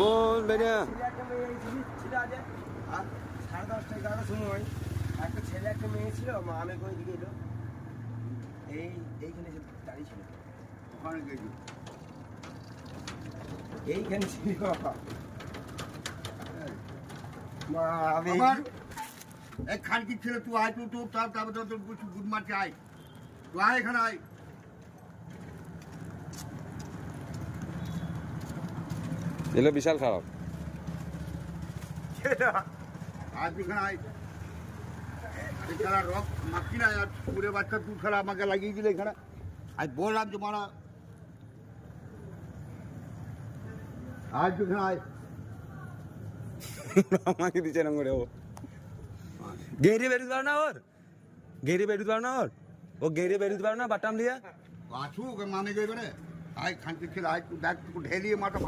বল বেরিয়া ছেলে একটা মেয়ে ছিল আজ আর 10:30 11টার সময় একটা ছেলে একটা মেয়ে ছিল মা আমি কই দিকে এলো এইখানে দাঁড়িয়ে ছিল ওখানে গেছি এইখানে ছিল মা আমি আমার এক খানকি ছেলে তুই আয় তুই তোর তারপরে তোর গুড মারছে আয় তুই আয় এখানে আয় এগুলো বিশাল খারাপ আয় তুই এখানে আয় আরে খেলা রক মারছি না আর পুরে বাচ্চা তুই খেলা আমাকে লাগিয়ে দিলে এখানে আজ বললাম যে মারা আয় তুই এখানে আয় আমাকে দিচ্ছে এরকম করে ও গেড়ে বেরোতে পারো না ওর গেড়ে বেরোতে পারো না ও গেড়ে বেরোতে পারো না বাটাম দিয়ে আসুক মানে গেবে রে আয় খানকি ছেলে আয় তুই দেখ তুই ঢেলিয়ে মাথা